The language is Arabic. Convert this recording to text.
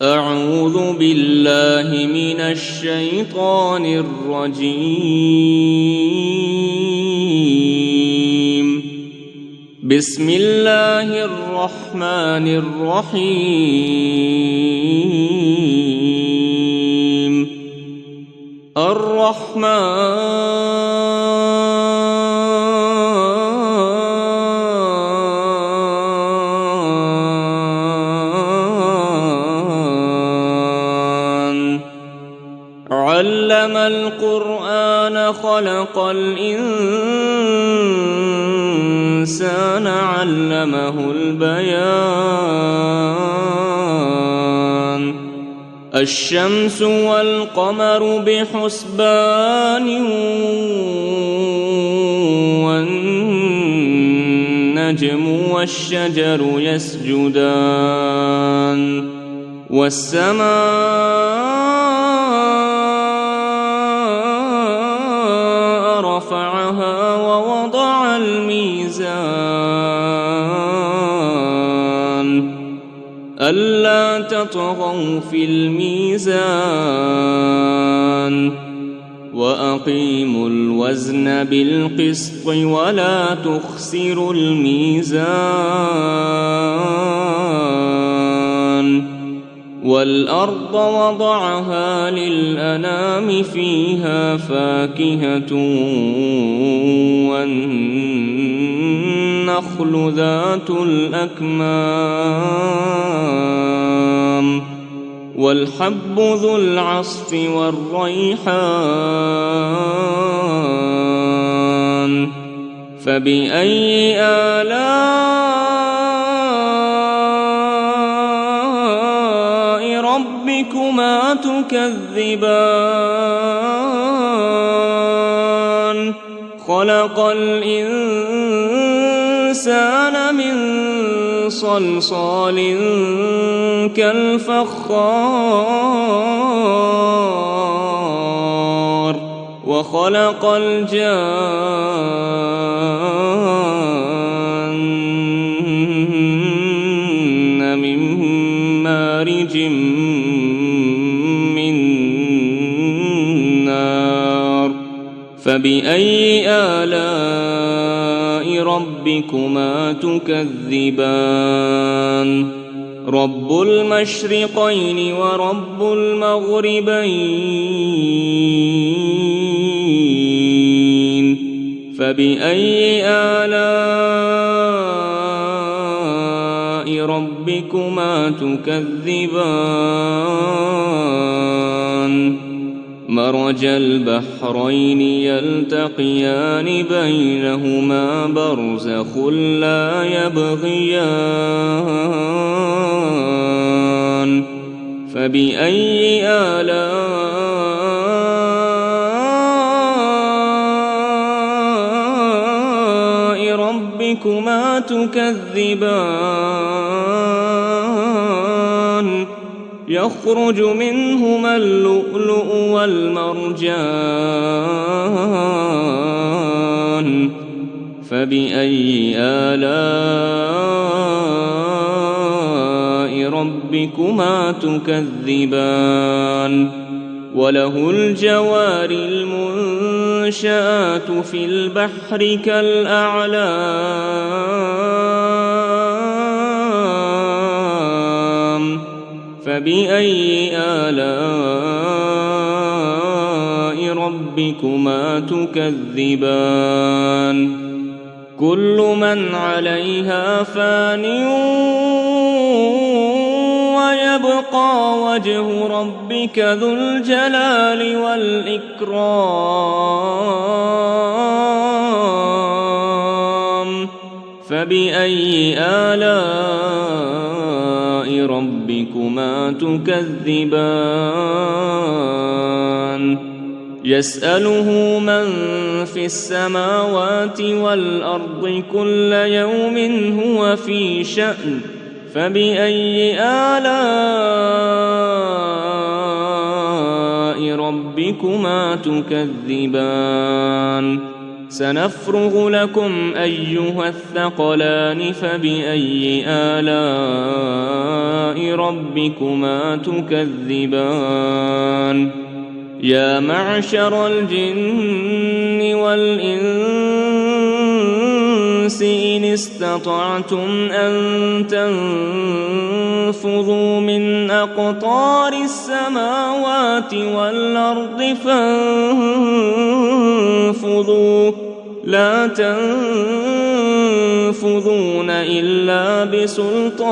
أعوذ بالله من الشيطان الرجيم. بسم الله الرحمن الرحيم. علم القرآن خلق الإنسان علمه البيان. الشمس والقمر بحسبان والنجم والشجر يسجدان والسماء رفعها ووضع الميزان ألا تطغوا في الميزان وأقيموا الوزن بالقسط ولا تخسروا الميزان. والأرض وضعها للأنام فيها فاكهة والنخل ذات الأكمام والحب ذو العصف والريحان. فبأي آلاء ربكما تكذبان؟ خلق الإنسان من صلصال كالفخار وخلق الجان من مارج من نار. فبأي آلاء ربكما تكذبان؟ رب المشرقين ورب المغربين. فبأي آلاء ربكما تكذبان؟ مرج البحرين يلتقيان بينهما برزخ لا يبغيان. فبأي آلاء ربكما تكذبان؟ يخرج منهما اللؤلؤ والمرجان. فبأي آلاء ربكما تكذبان؟ وله الجوار المنشآت في البحر كالأعلام. فبأي آلاء ربكما تكذبان؟ كل من عليها فان ويبقى وجه ربك ذو الجلال والإكرام. فبأي آلاء ربكما تكذبان؟ يسأله من في السماوات والأرض كل يوم هو في شأن. فبأي آلاء ربكما تكذبان؟ سنفرغ لكم أيها الثقلان. فبأي آلاء ربكما تكذبان يا معشر الجن والإنس إن استطعتم أن تنفذوا من أقطار السماوات والأرض فانفذوا لا تنفذون إلا بسلطان